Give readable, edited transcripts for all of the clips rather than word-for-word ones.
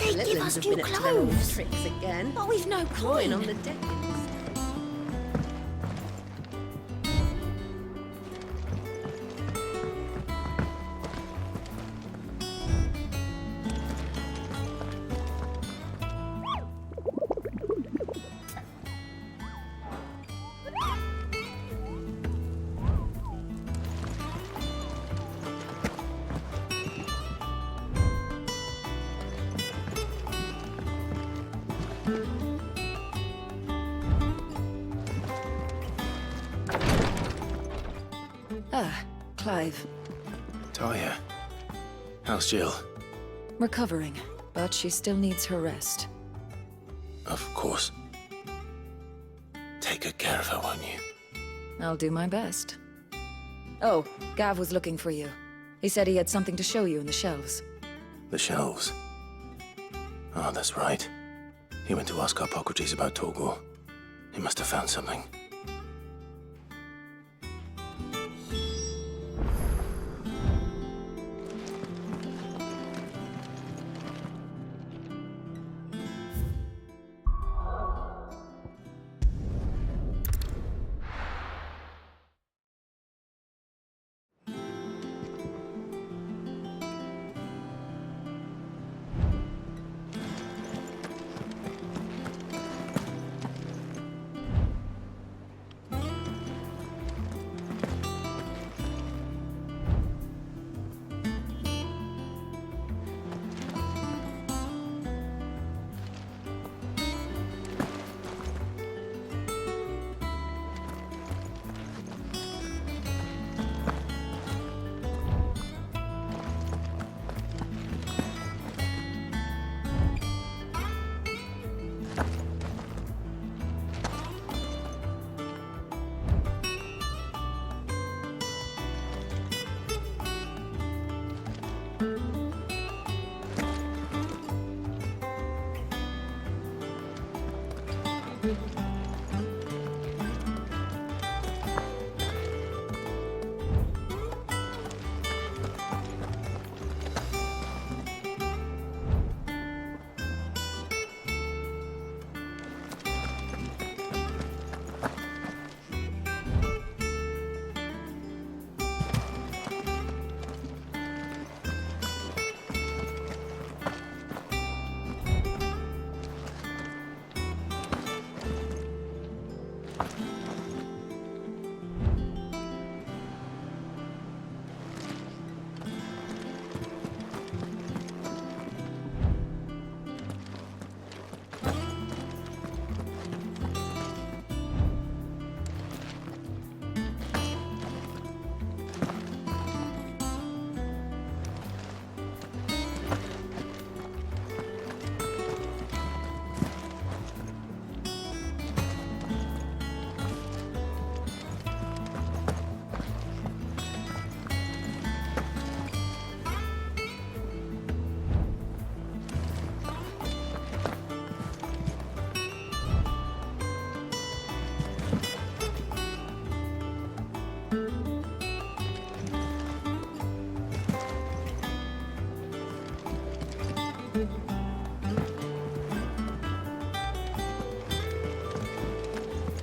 They The give Litlands us have new been up to their old clothes. tricks again. But we've no Drawing on coin. the deckings. Ah, Clive. Talia. How's Jill? Recovering, but she still needs her rest. Of course. Take good care of her, won't you? I'll do my best. Oh, Gav was looking for you. He said he had something to show you in the shelves. The shelves. Oh, that's right. He went to ask Harpocrates about Torgor. He must have found something.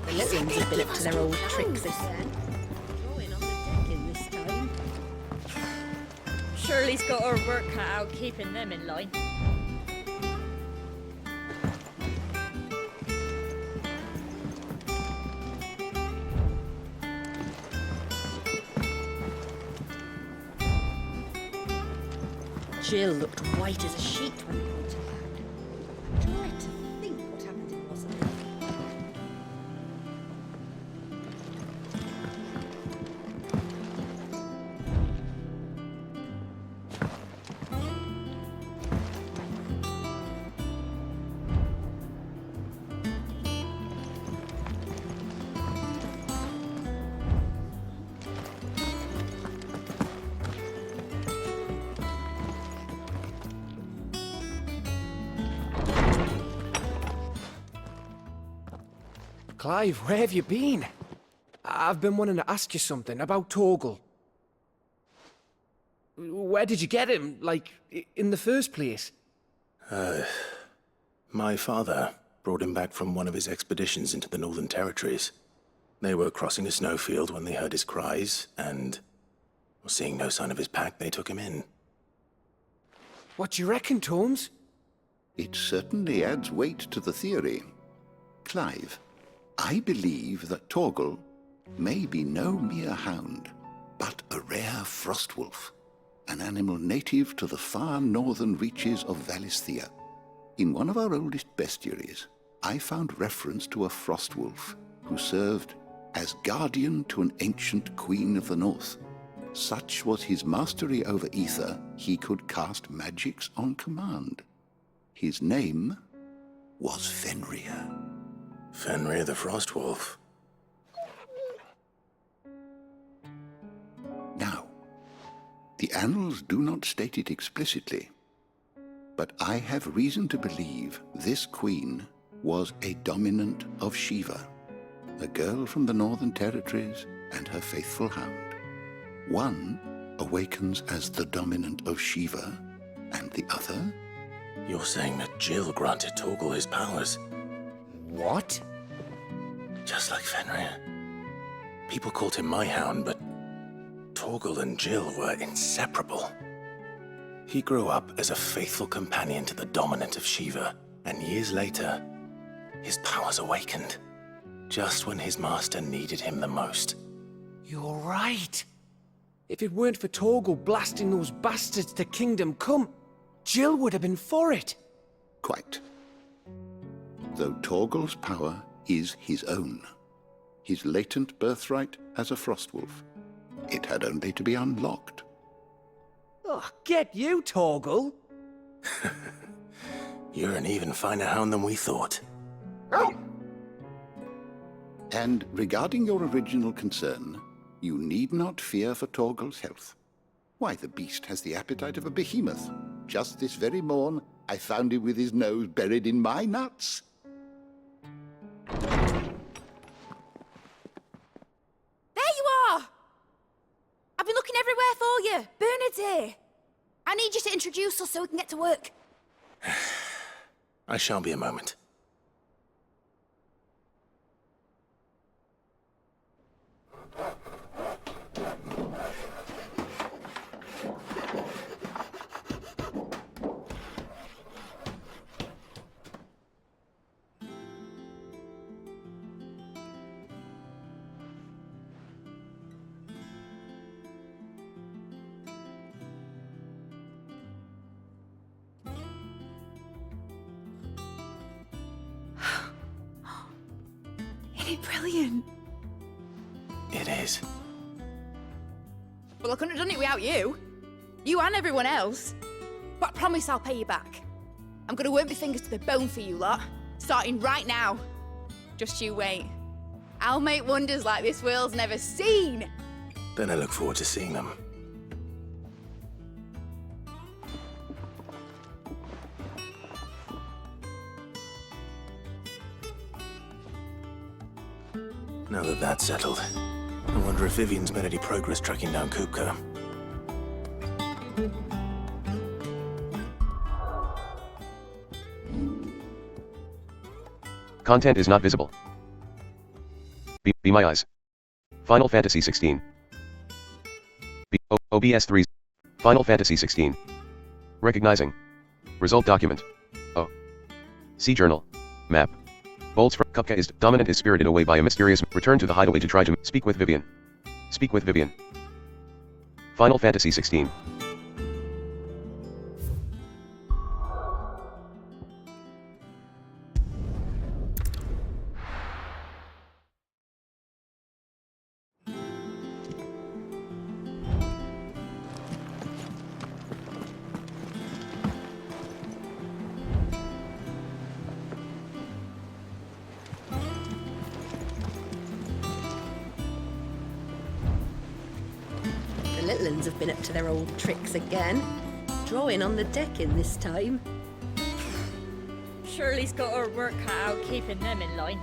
The Litlands have been up to their old tricks again. Drawing on the decking this time. Shirley's got her work cut out keeping them in line. Jill looked white as a sheet when we got to hand. I tried to think what happened in Boston. Clive, where have you been? I've been wanting to ask you something about Torgal. Where did you get him, like, in the first place? My father brought him back from one of his expeditions into the Northern Territories. They were crossing a snowfield when they heard his cries, and seeing no sign of his pack, they took him in. What do you reckon, Tomes? It certainly adds weight to the theory. Clive, I believe that Torgal may be no mere hound, but a rare frostwolf, an animal native to the far northern reaches of Valisthea. In one of our oldest bestiaries, I found reference to a frostwolf who served as guardian to an ancient queen of the north. Such was his mastery over ether, he could cast magics on command. His name was Fenrir. Fenrir the Frostwolf. Now, the annals do not state it explicitly, but I have reason to believe this queen was a dominant of Shiva, a girl from the Northern Territories and her faithful hound. One awakens as the dominant of Shiva, and the other? You're saying that Jill granted Torgal his powers? What? Just like Fenrir. People called him my hound, but Torgal and Jill were inseparable. He grew up as a faithful companion to the dominant of Shiva, and years later, his powers awakened, just when his master needed him the most. You're right. If it weren't for Torgal blasting those bastards to Kingdom Come, Jill would have been for it. Quite. Though Torgal's power is his own, his latent birthright as a frostwolf, it had only to be unlocked. Oh, get you, Torgal. You're an even finer hound than we thought. And regarding your original concern, you need not fear for Torgal's health. Why, the beast has the appetite of a behemoth. Just this very morn, I found him with his nose buried in my nuts. There you are! I've been looking everywhere for you. Bernard's here. I need you to introduce us so we can get to work. I shall be a moment. Isn't it brilliant? It is. Well, I couldn't have done it without you. You and everyone else. But I promise I'll pay you back. I'm gonna work my fingers to the bone for you lot, starting right now. Just you wait. I'll make wonders like this world's never seen. Then I look forward to seeing them. Now that that's settled, I wonder if Vivian's made any progress tracking down Kupka. Content is not visible. Be my eyes. Final Fantasy 16. OBS 3. Final Fantasy 16. Recognizing. Result document. O. C journal. Map. Bolts from Kupka is dominant is spirited away by a mysterious return to the hideaway to try to speak with Vivian. Speak with Vivian. Final Fantasy 16. The little uns have been up to their old tricks again. Drawing on the decking this time. Shirley's got her work cut out keeping them in line.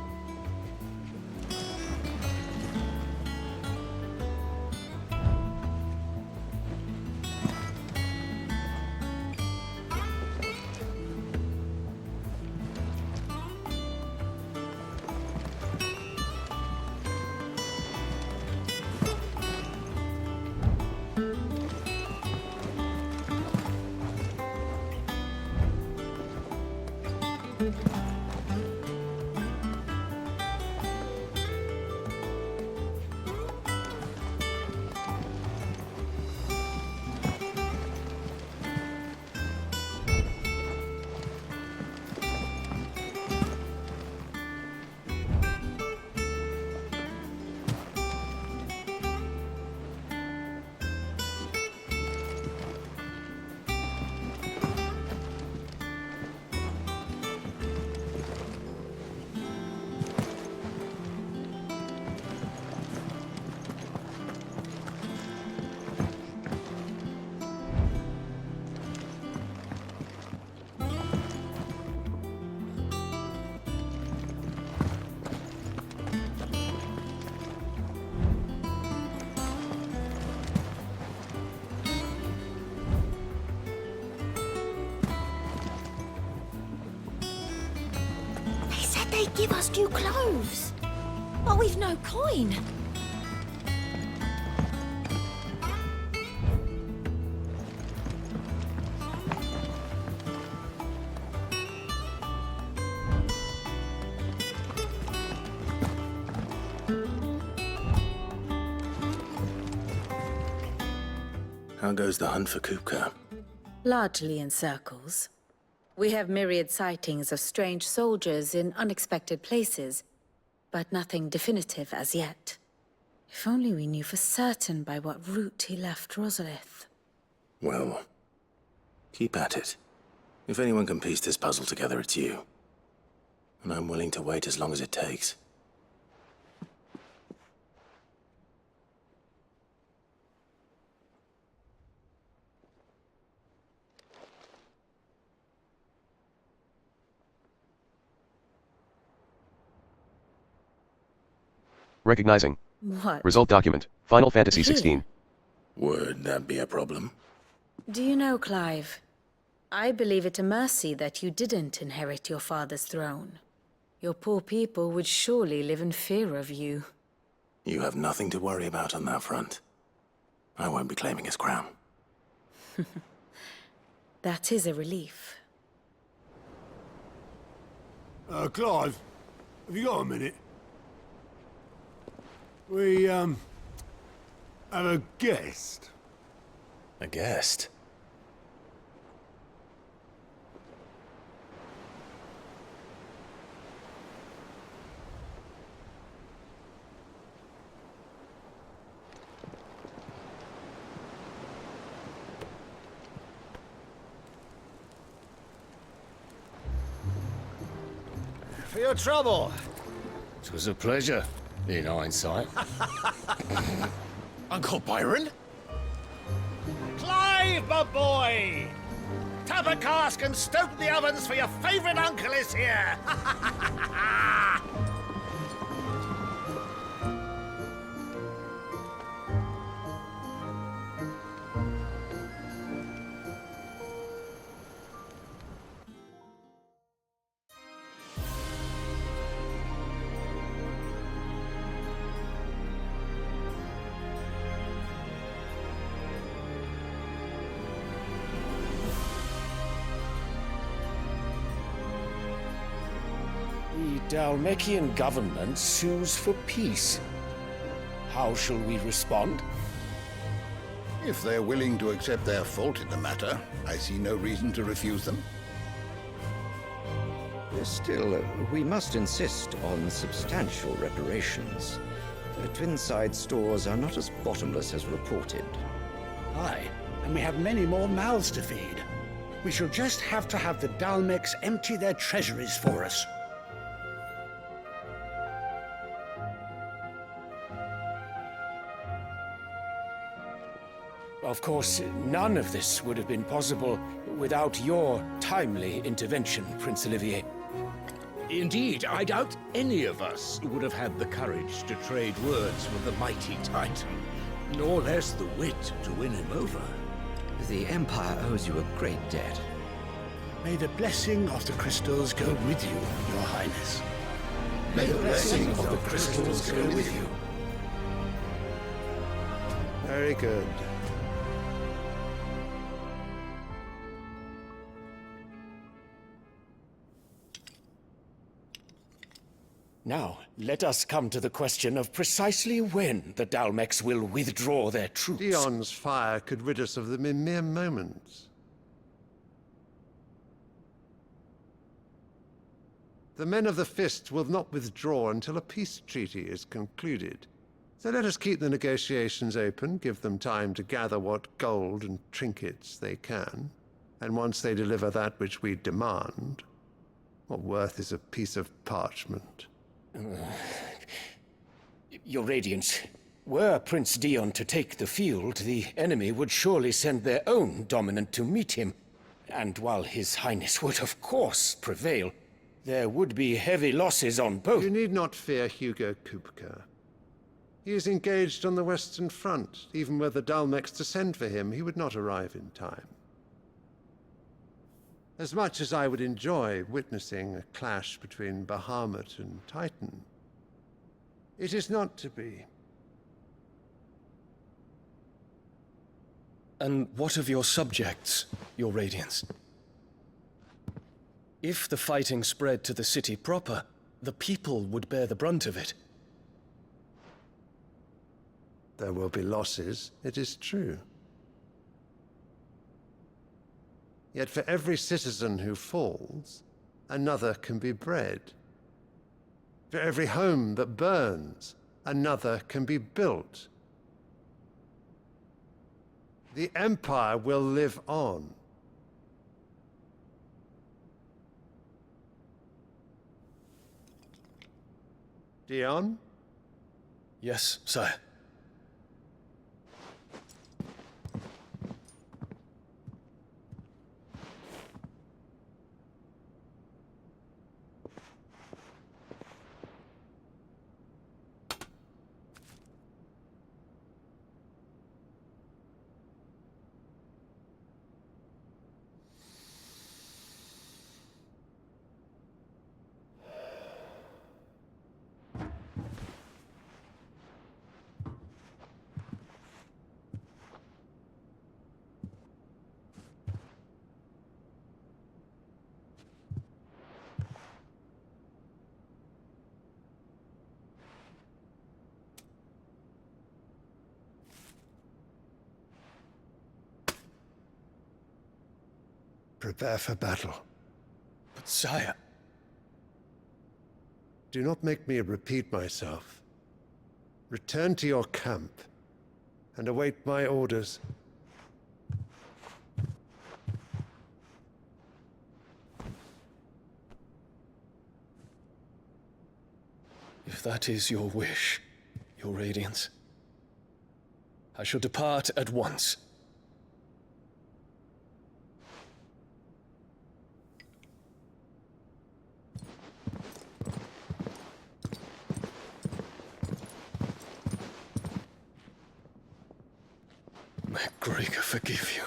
Give us new clothes. But we've no coin. How goes the hunt for Kupka? Largely in circles. We have myriad sightings of strange soldiers in unexpected places, but nothing definitive as yet. If only we knew for certain by what route he left Rosalith. Well, keep at it. If anyone can piece this puzzle together, it's you. And I'm willing to wait as long as it takes. Recognizing. What? Result document. Final Fantasy Here. 16. Would that be a problem? Do you know, Clive? I believe it a mercy that you didn't inherit your father's throne. Your poor people would surely live in fear of you. You have nothing to worry about on that front. I won't be claiming his crown. That is a relief. Clive, have you got a minute? We, have a guest. A guest? For your trouble. It was a pleasure, in hindsight. Uncle Byron? Clive, my boy! Tap a cask and stoke the ovens, for your favourite uncle is here! The Dalmekian government sues for peace. How shall we respond? If they're willing to accept their fault in the matter, I see no reason to refuse them. Still, we must insist on substantial reparations. Twinside stores are not as bottomless as reported. Aye, and we have many more mouths to feed. We shall just have to have the Dalmeks empty their treasuries for us. Of course, none of this would have been possible without your timely intervention, Prince Olivier. Indeed, I doubt any of us would have had the courage to trade words with the mighty Titan, nor less the wit to win him over. The Empire owes you a great debt. May the blessing of the crystals go with you, Your Highness. May the blessing of the crystals go with you. Very good. Now, let us come to the question of precisely when the Dalmeks will withdraw their troops. Dion's fire could rid us of them in mere moments. The men of the Fist will not withdraw until a peace treaty is concluded. So let us keep the negotiations open, give them time to gather what gold and trinkets they can. And once they deliver that which we demand, what worth is a piece of parchment? Your Radiance, were Prince Dion to take the field, the enemy would surely send their own dominant to meet him. And while His Highness would of course prevail, there would be heavy losses on both. You need not fear Hugo Kupka. He is engaged on the Western Front. Even were the Dalmeks to send for him, he would not arrive in time. As much as I would enjoy witnessing a clash between Bahamut and Titan, it is not to be. And what of your subjects, your Radiance? If the fighting spread to the city proper, the people would bear the brunt of it. There will be losses, it is true. Yet for every citizen who falls, another can be bred. For every home that burns, another can be built. The Empire will live on. Dion? Yes, sire. Prepare for battle. But sire... Do not make me repeat myself. Return to your camp and await my orders. If that is your wish, your Radiance, I shall depart at once. May Gregor forgive you.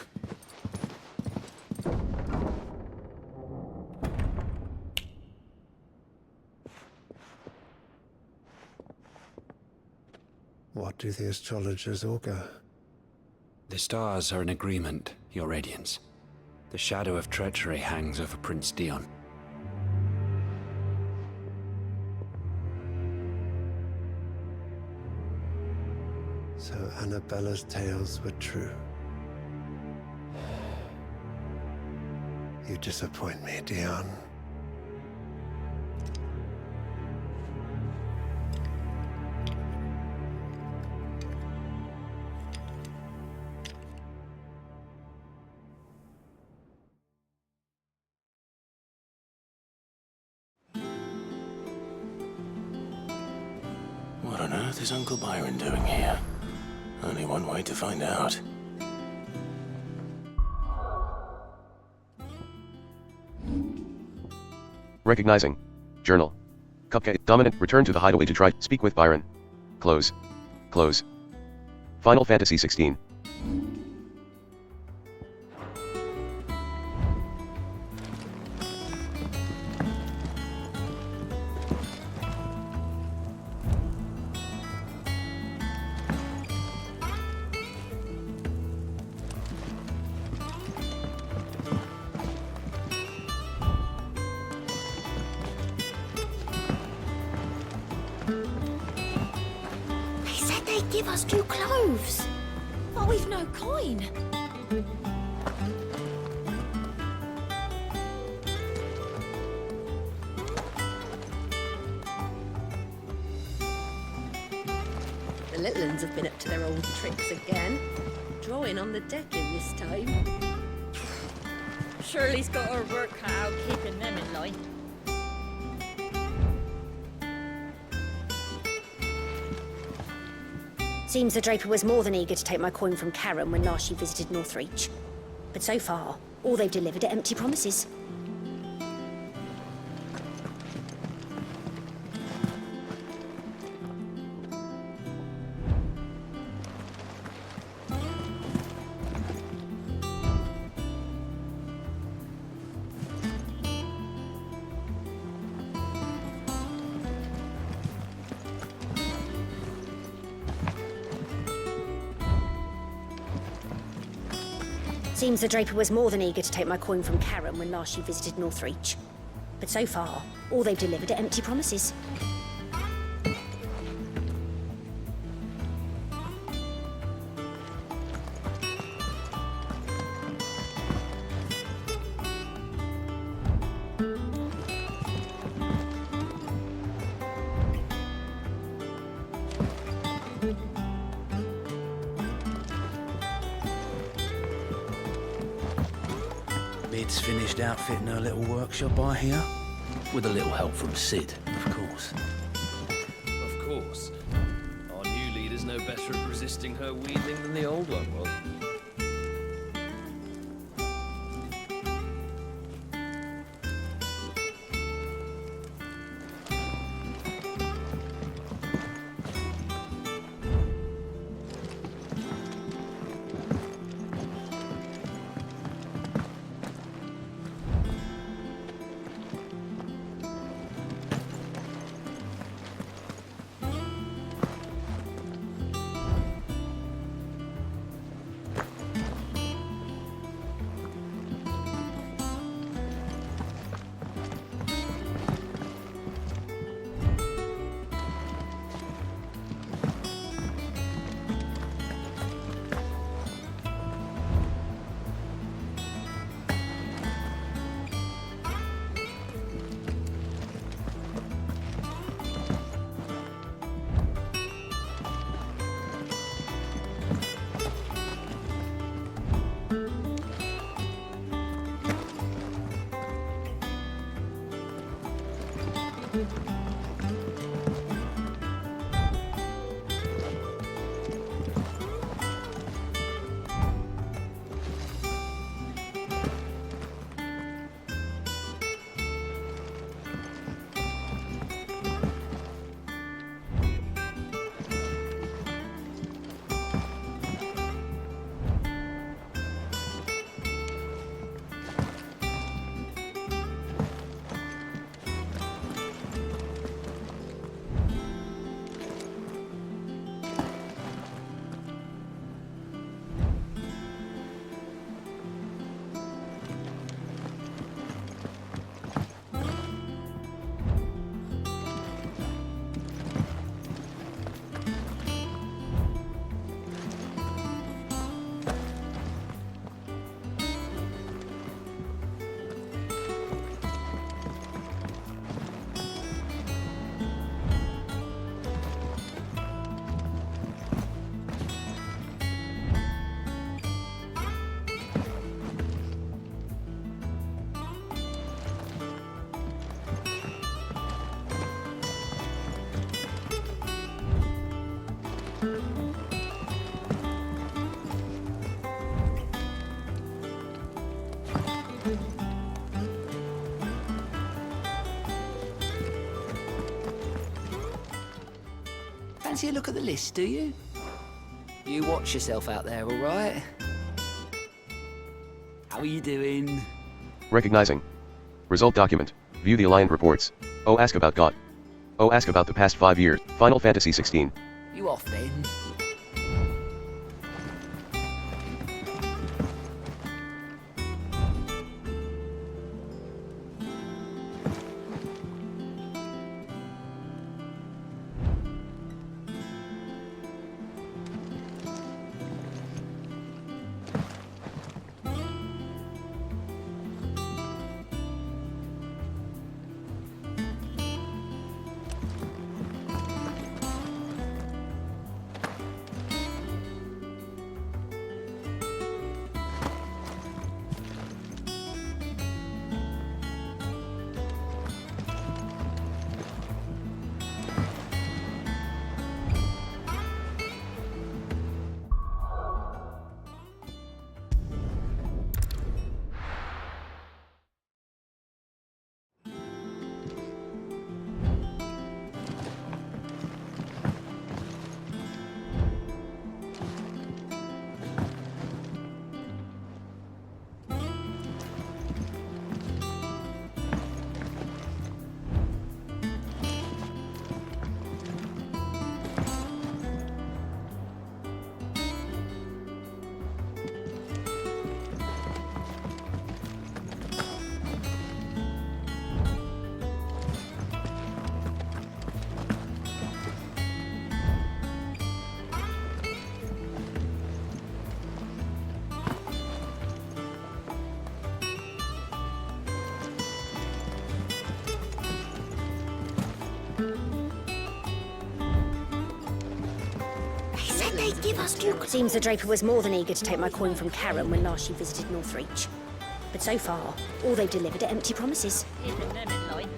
What do the astrologers augur? The stars are in agreement, Your Radiance. The shadow of treachery hangs over Prince Dion. So Annabella's tales were true. You disappoint me, Dion. What on earth is Uncle Byron doing here? Only one way to find out. Recognizing. Journal. Cupcake. Dominant. Return to the hideaway to try. Speak with Byron. Close. Close. Final Fantasy XVI. Give us 2 cloves. But we've no coin. The little uns have been up to their old tricks again. Drawing on the decking this time. Shirley's got her work cut out keeping them in line. Seems the Draper was more than eager to take my coin from Karen when last she visited Northreach. But so far, all they've delivered are empty promises. Seems the Draper was more than eager to take my coin from Karen when last she visited Northreach. But so far, all they've delivered are empty promises. Mid's finished outfitting her little workshop, I hear. With a little help from Sid, of course. Of course. Our new leader's no better at resisting her wheedling than the old one was. Fancy a look at the list, do you? You watch yourself out there, all right? How are you doing? Recognizing. Result document. View the Alliant reports. Oh, ask about God. Oh, ask about the past 5 years. Final Fantasy XVI. You off then? ask you? Seems the Draper was more than eager to take my coin from Karen when last she visited Northreach. But so far, all they've delivered are empty promises. Keeping them in line.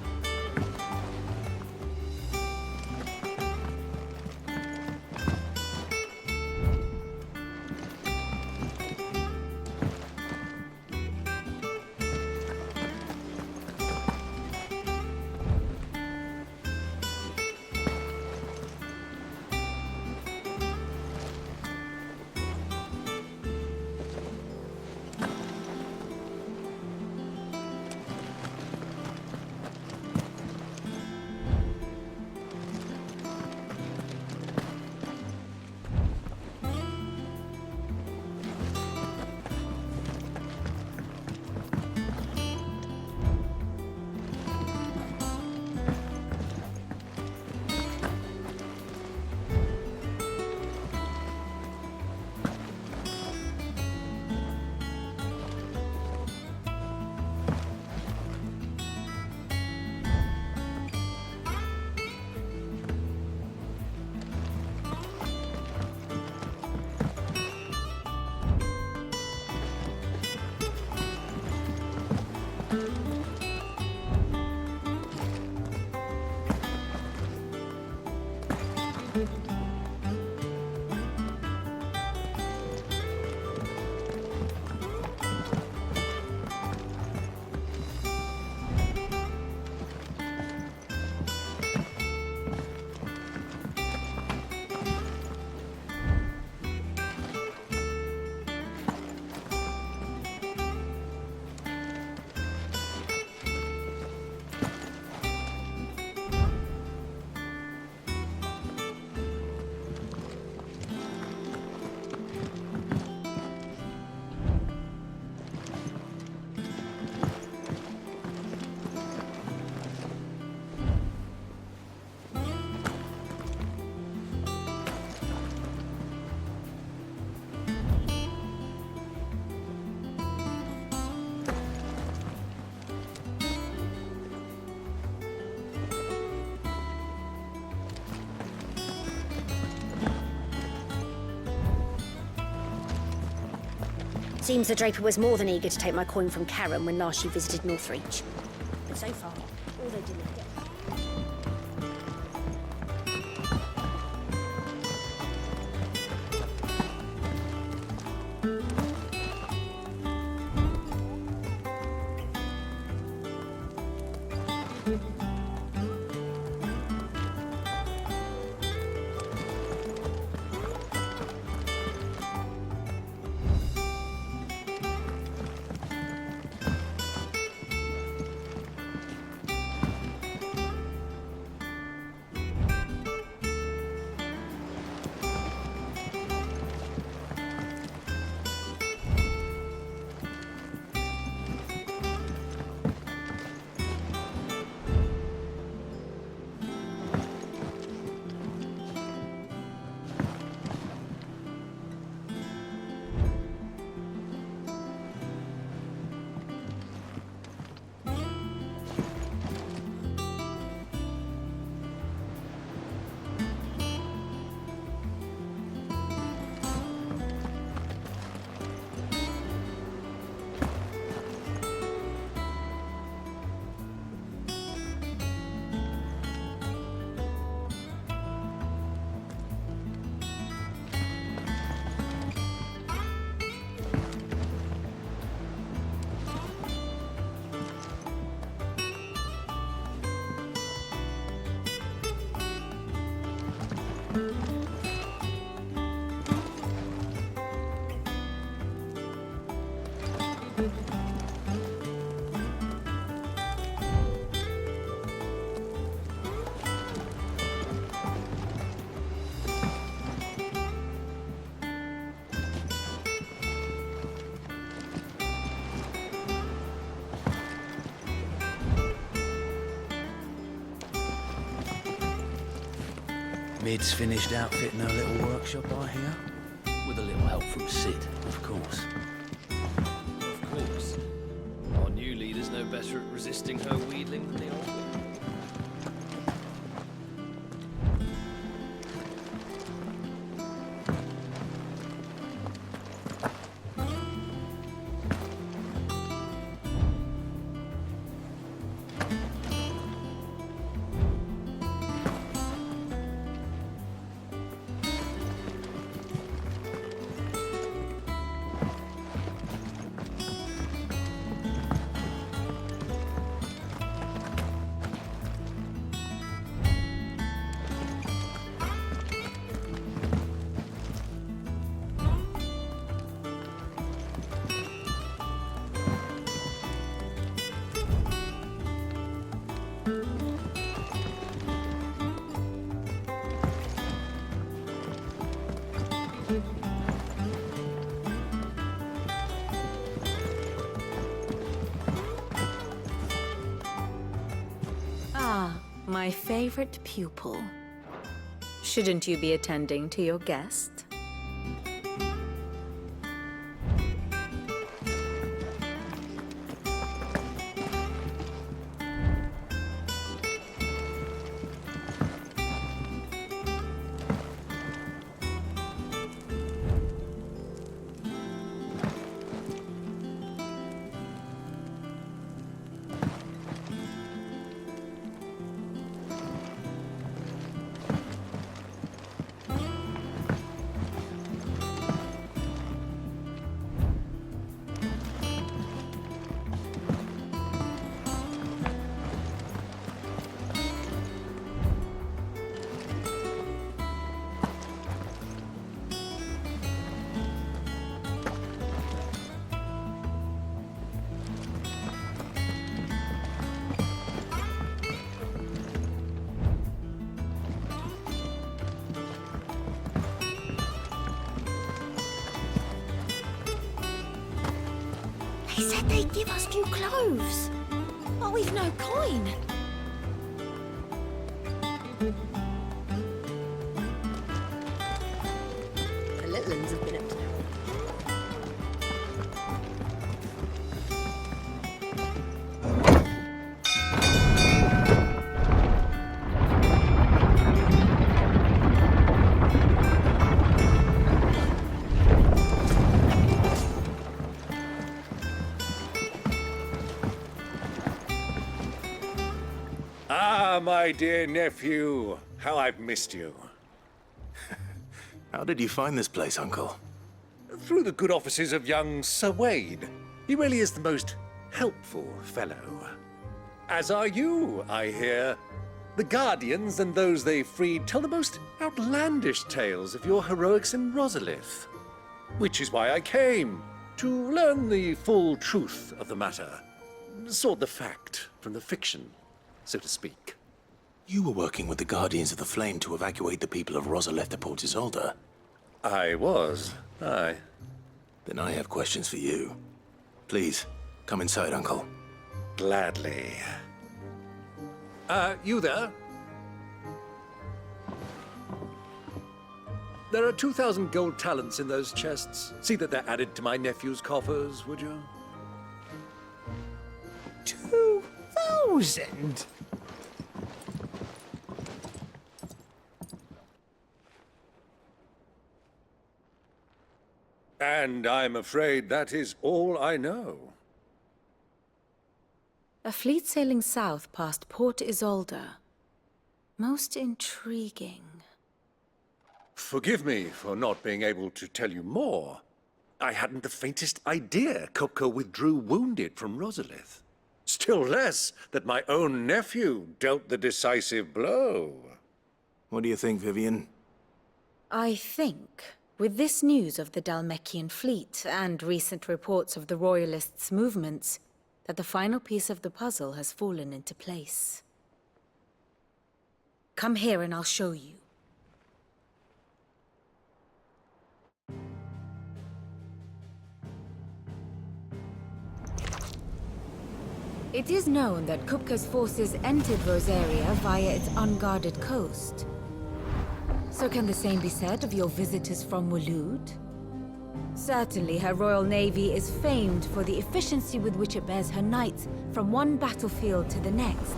Seems the Draper was more than eager to take my coin from Karen when last she visited Northreach. But so far, all they delivered are... Mid's finished outfitting her little workshop, I hear. With a little help from Sid, of course. Of course. Our new leader's no better at resisting her wheedling than the old one. My favorite pupil. Shouldn't you be attending to your guest? They said they'd give us new clothes, but we've no coin. The little uns have been up to their Ah, my dear nephew, how I've missed you. How did you find this place, Uncle? Through the good offices of young Sir Wade. He really is the most helpful fellow. As are you, I hear. The Guardians and those they freed tell the most outlandish tales of your heroics in Rosalith. Which is why I came, to learn the full truth of the matter. Sort the fact from the fiction, so to speak. You were working with the Guardians of the Flame to evacuate the people of Rosalith to Port Isolde. I was, aye. Then I have questions for you. Please, come inside, Uncle. Gladly. You there? There are 2,000 gold talents in those chests. See that they're added to my nephew's coffers, would you? 2,000? And I'm afraid that is all I know. A fleet sailing south past Port Isolde. Most intriguing. Forgive me for not being able to tell you more. I hadn't the faintest idea Kupka withdrew wounded from Rosalith. Still less that my own nephew dealt the decisive blow. What do you think, Vivian? I think, with this news of the Dhalmekian fleet and recent reports of the Royalists' movements, that the final piece of the puzzle has fallen into place. Come here and I'll show you. It is known that Kupka's forces entered Rosaria via its unguarded coast. So can the same be said of your visitors from Waloed? Certainly her Royal Navy is famed for the efficiency with which it bears her knights from one battlefield to the next.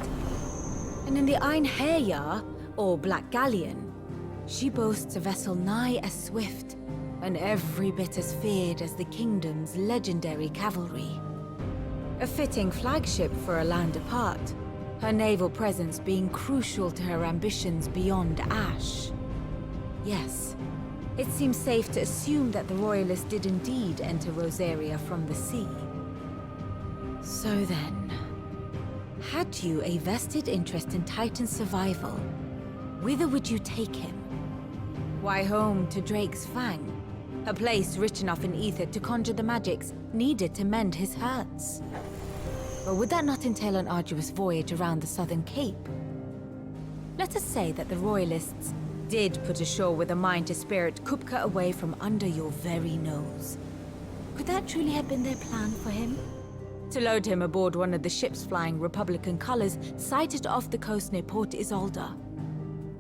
And in the Einherjar, or Black Galleon, she boasts a vessel nigh as swift and every bit as feared as the kingdom's legendary cavalry. A fitting flagship for a land apart, her naval presence being crucial to her ambitions beyond Ash. Yes, it seems safe to assume that the Royalists did indeed enter Rosaria from the sea. So then, had you a vested interest in Titan's survival, whither would you take him? Why, home to Drake's Fang, a place rich enough in ether to conjure the magics needed to mend his hurts. Or would that not entail an arduous voyage around the southern cape? Let us say that the Royalists did put ashore with a mind to spirit Kupka away from under your very nose. Could that truly have been their plan for him? to load him aboard one of the ships flying Republican colors sighted off the coast near Port Isolde.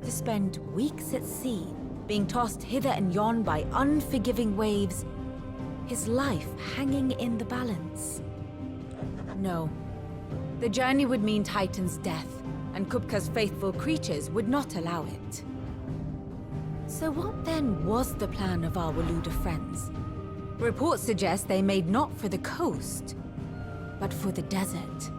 To spend weeks at sea, being tossed hither and yon by unforgiving waves, his life hanging in the balance. No. The journey would mean Titan's death, and Kupka's faithful creatures would not allow it. So what then was the plan of our Waluda friends? Reports suggest they made not for the coast, but for the desert.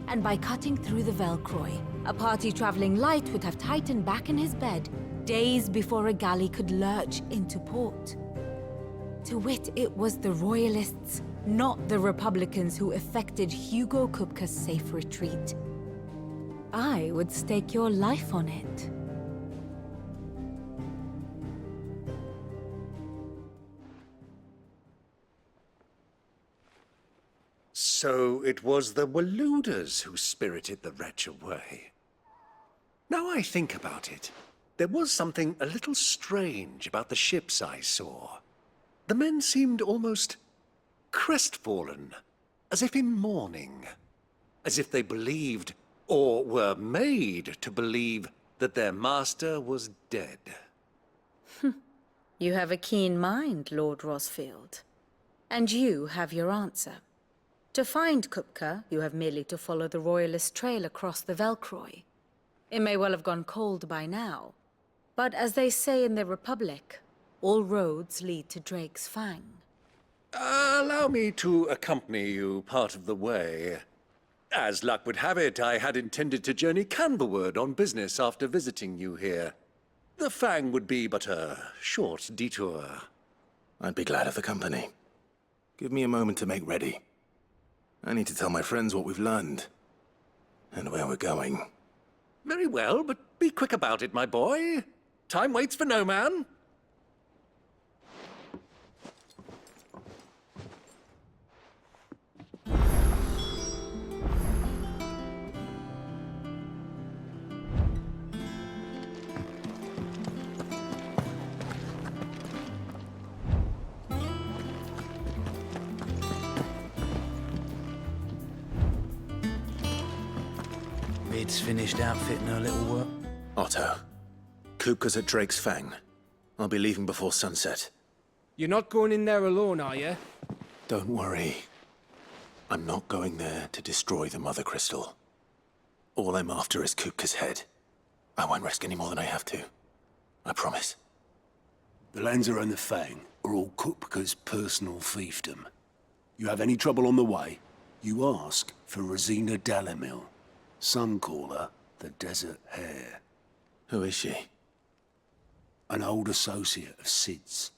And by cutting through the Velcroy, a party traveling light would have Titan back in his bed days before a galley could lurch into port. To wit, it was the Royalists, not the Republicans, who effected Hugo Kupka's safe retreat. I would stake your life on it. So it was the Waludas who spirited the wretch away. Now I think about it, there was something a little strange about the ships I saw. The men seemed almost crestfallen, as if in mourning, as if they believed, or were made to believe, that their master was dead. You have a keen mind, Lord Rosfield. And you have your answer. To find Kupka, you have merely to follow the Royalist trail across the Velcroy. It may well have gone cold by now, but as they say in the Republic, all roads lead to Drake's Fang. Allow me to accompany you part of the way. As luck would have it, I had intended to journey Canberward on business after visiting you here. The Fang would be but a short detour. I'd be glad of the company. Give me a moment to make ready. I need to tell my friends what we've learned, and where we're going. Very well, but be quick about it, my boy. Time waits for no man. Bid's finished outfitting her little work. Otto, Kupka's at Drake's Fang. I'll be leaving before sunset. You're not going in there alone, are you? Don't worry. I'm not going there to destroy the Mother Crystal. All I'm after is Kupka's head. I won't risk any more than I have to. I promise. The Lanza and the Fang are all Kupka's personal fiefdom. You have any trouble on the way, you ask for Rosina Dalamil. Some call her the Desert Hare. Who is she? An old associate of Sid's,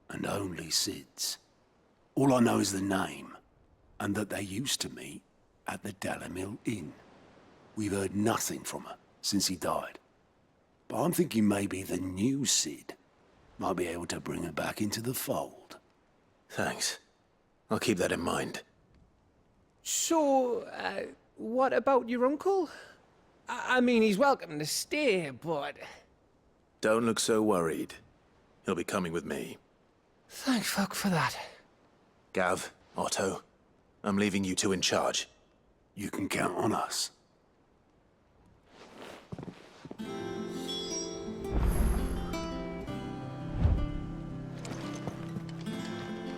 and only Sid's. All I know is the name, and that they used to meet at the Dalamil Inn. We've heard nothing from her since he died. But I'm thinking maybe the new Sid might be able to bring her back into the fold. Thanks. I'll keep that in mind. So, what about your uncle? I mean, he's welcome to stay, but... Don't look so worried. He'll be coming with me. Thank fuck for that. Gav, Otto, I'm leaving you two in charge. You can count on us.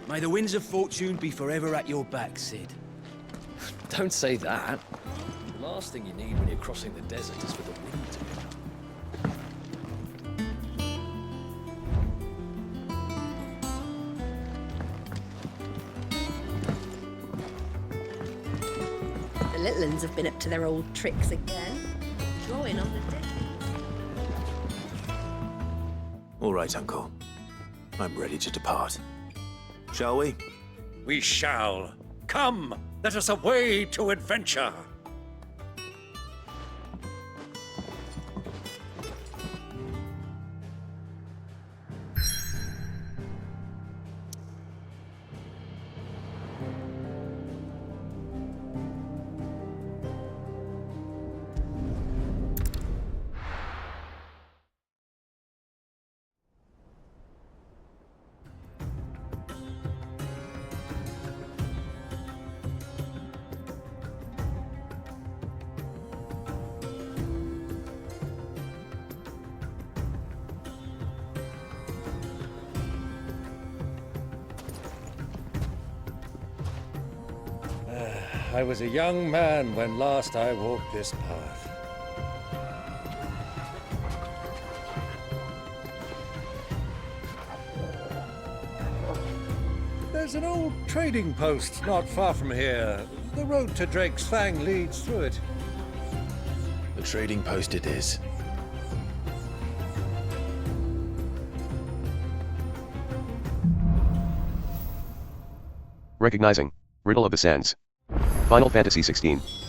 May the winds of fortune be forever at your back, Sid. Don't say that. The last thing you need when you're crossing the desert is for the wind to pick up. The little uns have been up to their old tricks again. Drawing on the deck. All right, Uncle. I'm ready to depart. Shall we? We shall. Come, let us away to adventure. I was a young man when last I walked this path. There's an old trading post not far from here. The road to Drake's Fang leads through it. The trading post it is. Recognizing. Riddle of the Sands. Final Fantasy XVI.